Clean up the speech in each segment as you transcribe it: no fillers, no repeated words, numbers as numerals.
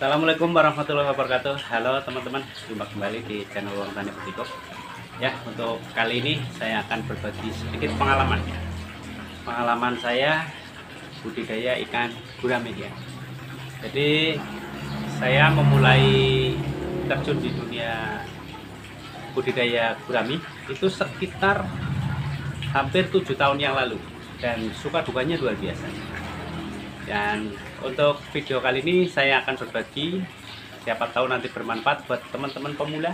Assalamualaikum warahmatullahi wabarakatuh. Halo teman-teman, jumpa kembali di channel Warung Tani Petikop. Ya, untuk kali ini saya akan berbagi sedikit pengalaman. Pengalaman saya budidaya ikan gurame ya. Jadi saya memulai terjun di dunia budidaya gurame itu sekitar hampir 7 tahun yang lalu, dan suka dukanya luar biasa. Dan untuk video kali ini saya akan berbagi, siapa tahu nanti bermanfaat buat teman-teman pemula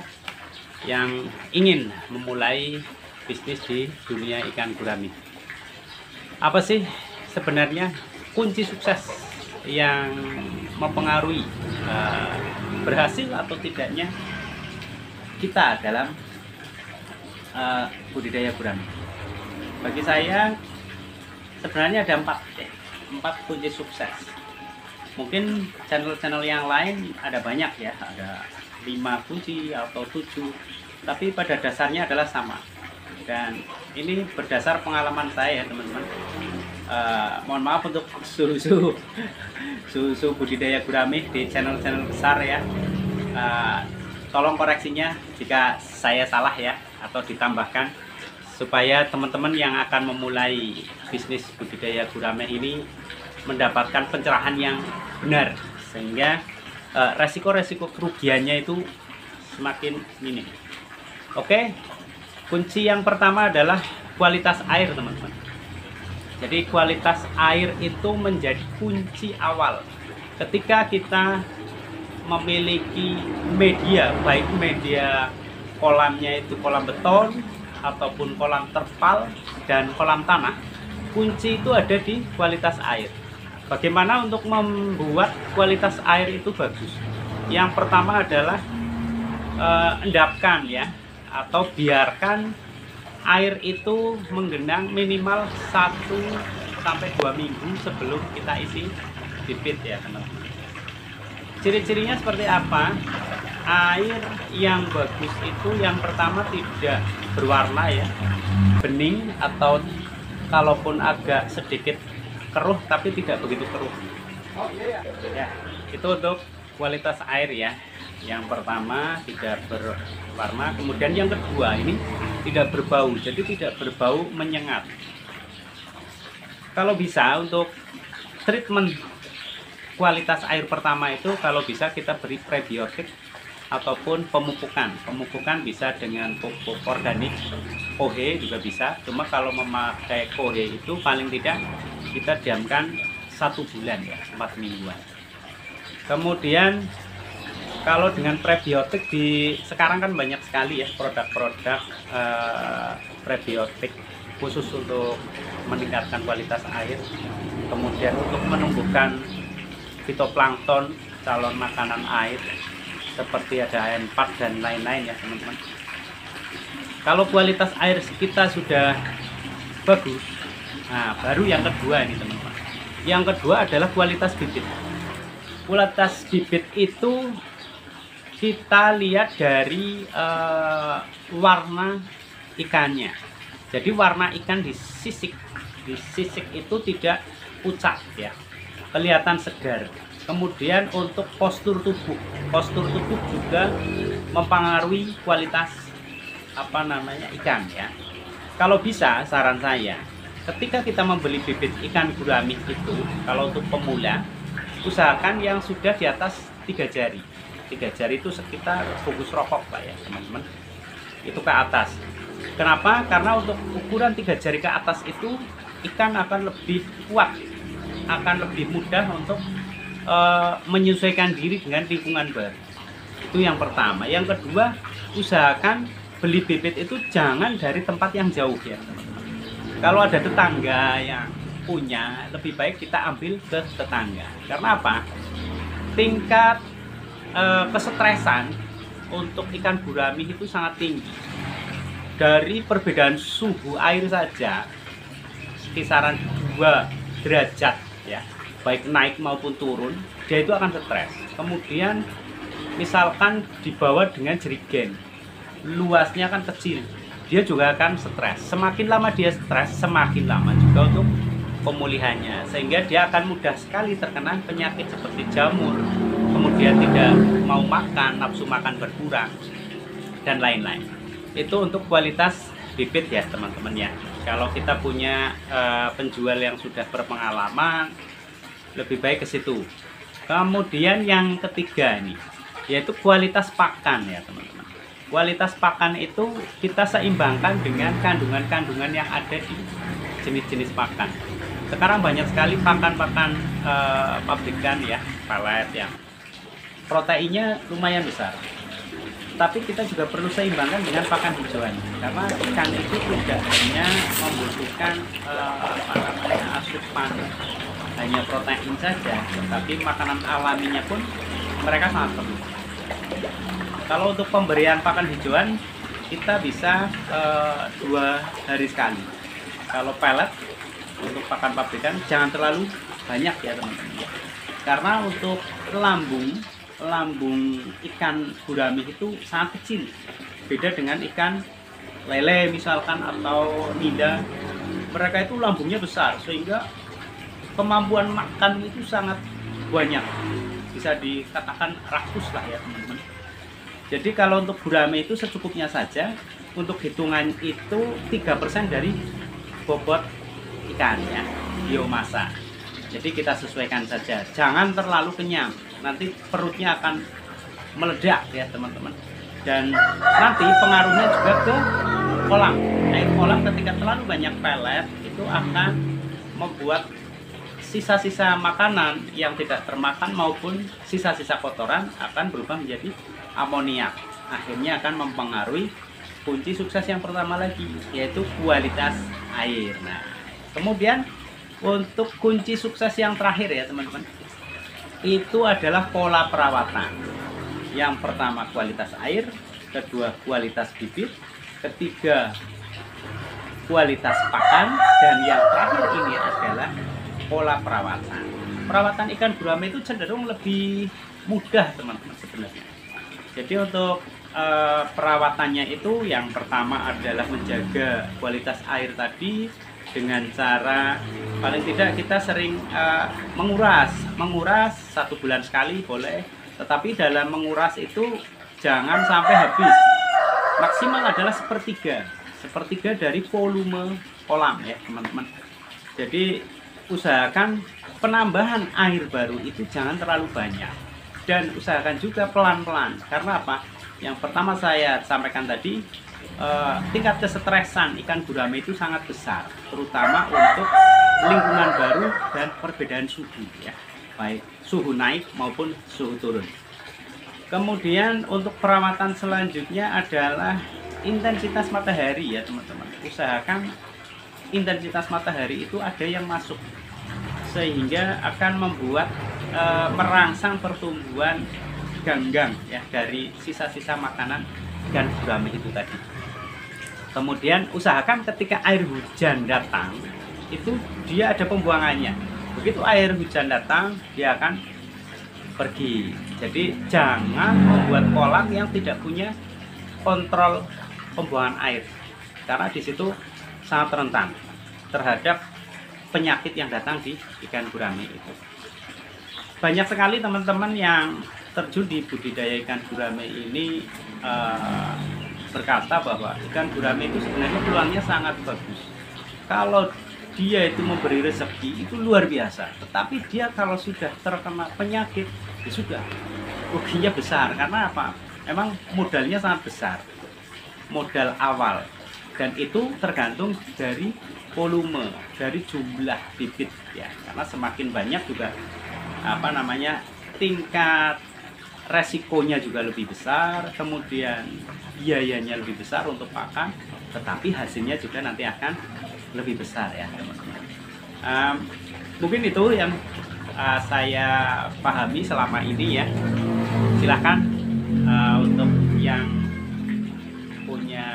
yang ingin memulai bisnis di dunia ikan gurame. Apa sih sebenarnya kunci sukses yang mempengaruhi berhasil atau tidaknya kita dalam budidaya gurame? Bagi saya sebenarnya ada empat kunci sukses. Mungkin channel-channel yang lain ada banyak ya, ada 5 kunci atau 7, tapi pada dasarnya adalah sama. Dan ini berdasar pengalaman saya teman-teman. Mohon maaf untuk susu budidaya gurame di channel-channel besar ya. Tolong koreksinya jika saya salah ya, atau ditambahkan supaya teman-teman yang akan memulai bisnis budidaya gurame ini mendapatkan pencerahan yang benar, sehingga resiko-resiko kerugiannya itu semakin minim. Oke, kunci yang pertama adalah kualitas air teman-teman. Jadi kualitas air itu menjadi kunci awal ketika kita memiliki media, baik media kolamnya itu kolam beton ataupun kolam terpal dan kolam tanah. Kunci itu ada di kualitas air. Bagaimana untuk membuat kualitas air itu bagus? Yang pertama adalah endapkan ya, atau biarkan air itu menggenang minimal 1-2 minggu sebelum kita isi bibit ya teman-teman. Ciri-cirinya seperti apa? Air yang bagus itu yang pertama tidak berwarna ya, bening, atau kalaupun agak sedikit keruh tapi tidak begitu keruh ya. Itu untuk kualitas air ya. Yang pertama tidak berwarna, kemudian yang kedua ini tidak berbau, jadi tidak berbau menyengat. Kalau bisa untuk treatment kualitas air pertama itu, kalau bisa kita beri prebiotik ataupun pemupukan. Pemupukan bisa dengan pupuk organik, kohe juga bisa. Cuma kalau memakai kohe itu paling tidak kita diamkan 1 bulan ya, 4 mingguan. Kemudian kalau dengan prebiotik, sekarang kan banyak sekali ya produk-produk prebiotik khusus untuk meningkatkan kualitas air, kemudian untuk menumbuhkan fitoplankton, calon makanan air, seperti ada N4 dan lain-lain ya teman-teman. Kalau kualitas air kita sudah bagus, nah baru yang kedua ini teman-teman. Yang kedua adalah kualitas bibit. Kualitas bibit itu kita lihat dari warna ikannya. Jadi warna ikan di sisik itu tidak pucat ya, kelihatan segar. Kemudian untuk postur tubuh juga mempengaruhi kualitas ikan ya. Kalau bisa, saran saya, ketika kita membeli bibit ikan gurame itu, kalau untuk pemula, usahakan yang sudah di atas 3 jari. 3 jari itu sekitar bungkus rokok Pak ya teman-teman, itu ke atas. Kenapa? Karena untuk ukuran 3 jari ke atas itu ikan akan lebih kuat, akan lebih mudah untuk menyesuaikan diri dengan lingkungan baru. Itu yang pertama. Yang kedua, usahakan beli bibit itu jangan dari tempat yang jauh ya teman-teman. Kalau ada tetangga yang punya, lebih baik kita ambil ke tetangga. Karena apa? Tingkat kesetresan untuk ikan gurame itu sangat tinggi. Dari perbedaan suhu air saja kisaran 2 derajat ya, baik naik maupun turun, dia itu akan stres. Kemudian misalkan dibawa dengan jerigen, luasnya kan kecil, dia juga akan stres. Semakin lama dia stres, semakin lama juga untuk pemulihannya, sehingga dia akan mudah sekali terkena penyakit seperti jamur, kemudian tidak mau makan, nafsu makan berkurang, dan lain-lain. Itu untuk kualitas bibit ya teman-teman ya. Kalau kita punya penjual yang sudah berpengalaman, lebih baik ke situ. Kemudian yang ketiga nih, yaitu kualitas pakan ya teman-teman. Kualitas pakan itu kita seimbangkan dengan kandungan-kandungan yang ada di jenis-jenis pakan. Sekarang banyak sekali pakan-pakan pabrikan ya, pelet yang proteinnya lumayan besar. Tapi kita juga perlu seimbangkan dengan pakan hijauan, karena ikan itu tidak hanya membutuhkan asupan hanya protein saja, tapi makanan alaminya pun mereka sangat perlu. Kalau untuk pemberian pakan hijauan kita bisa 2 hari sekali. Kalau pelet untuk pakan pabrikan jangan terlalu banyak ya teman-teman, karena untuk lambung ikan gurame itu sangat kecil, beda dengan ikan lele misalkan atau nida. Mereka itu lambungnya besar sehingga kemampuan makan itu sangat banyak, bisa dikatakan rakus lah ya teman-teman. Jadi kalau untuk gurame itu secukupnya saja. Untuk hitungan itu 3% dari bobot ikan ya, biomasa. Jadi kita sesuaikan saja, jangan terlalu kenyang, nanti perutnya akan meledak ya teman-teman. Dan nanti pengaruhnya juga ke kolam. Air kolam ketika terlalu banyak pelet itu akan membuat sisa-sisa makanan yang tidak termakan maupun sisa-sisa kotoran akan berubah menjadi amoniak. Akhirnya akan mempengaruhi kunci sukses yang pertama lagi, yaitu kualitas air. Nah, kemudian untuk kunci sukses yang terakhir ya teman-teman, itu adalah pola perawatan. Yang pertama kualitas air, kedua kualitas bibit, ketiga kualitas pakan, dan yang terakhir ini adalah pola perawatan. Perawatan ikan gurame itu cenderung lebih mudah teman-teman sebenarnya. Jadi untuk perawatannya itu yang pertama adalah menjaga kualitas air tadi dengan cara paling tidak kita sering menguras 1 bulan sekali boleh, tetapi dalam menguras itu jangan sampai habis. Maksimal adalah sepertiga dari volume kolam ya teman-teman. Jadi usahakan penambahan air baru itu jangan terlalu banyak, dan usahakan juga pelan-pelan. Karena apa? Yang pertama saya sampaikan tadi, tingkat kesetresan ikan gurame itu sangat besar, terutama untuk lingkungan baru dan perbedaan suhu ya, baik suhu naik maupun suhu turun. Kemudian untuk perawatan selanjutnya adalah intensitas matahari ya teman-teman. Usahakan intensitas matahari itu ada yang masuk, sehingga akan membuat merangsang pertumbuhan ganggang ya dari sisa-sisa makanan ikan gurame itu tadi. Kemudian usahakan ketika air hujan datang itu dia ada pembuangannya. Begitu air hujan datang dia akan pergi. Jadi jangan membuat kolam yang tidak punya kontrol pembuangan air, karena di situ sangat rentan terhadap penyakit yang datang di ikan gurame itu. Banyak sekali teman-teman yang terjun di budidaya ikan gurame ini berkata bahwa ikan gurame itu sebenarnya peluangnya sangat bagus. Kalau dia itu memberi rezeki itu luar biasa, tetapi dia kalau sudah terkena penyakit ya sudah, ruginya besar. Karena apa? Memang modalnya sangat besar, modal awal, dan itu tergantung dari volume, dari jumlah bibit ya. Karena semakin banyak juga tingkat resikonya juga lebih besar, kemudian biayanya lebih besar untuk pakan, tetapi hasilnya juga nanti akan lebih besar ya teman-teman. Mungkin itu yang saya pahami selama ini ya. Silahkan untuk yang punya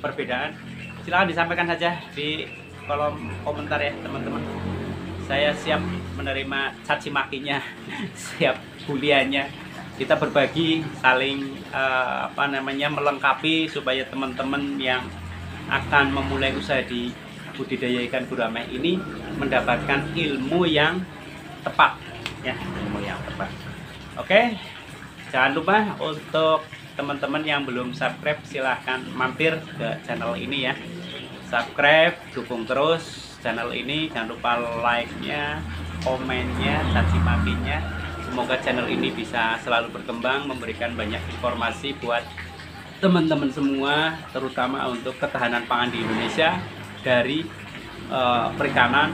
perbedaan silahkan disampaikan saja di kolom komentar ya teman-teman. Saya siap menerima caci makinya, siap buliannya. Kita berbagi, saling melengkapi supaya teman-teman yang akan memulai usaha di budidaya ikan gurame ini mendapatkan ilmu yang tepat ya, ilmu yang tepat. Oke, jangan lupa untuk teman-teman yang belum subscribe silahkan mampir ke channel ini ya. Subscribe, dukung terus channel ini, jangan lupa like-nya, komennya, caci makinya. Semoga channel ini bisa selalu berkembang, memberikan banyak informasi buat teman-teman semua, terutama untuk ketahanan pangan di Indonesia dari perikanan,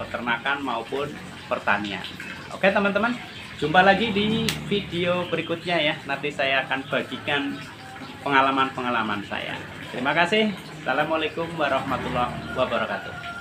peternakan maupun pertanian. Oke teman-teman, jumpa lagi di video berikutnya ya. Nanti saya akan bagikan pengalaman-pengalaman saya. Terima kasih. Assalamualaikum warahmatullahi wabarakatuh.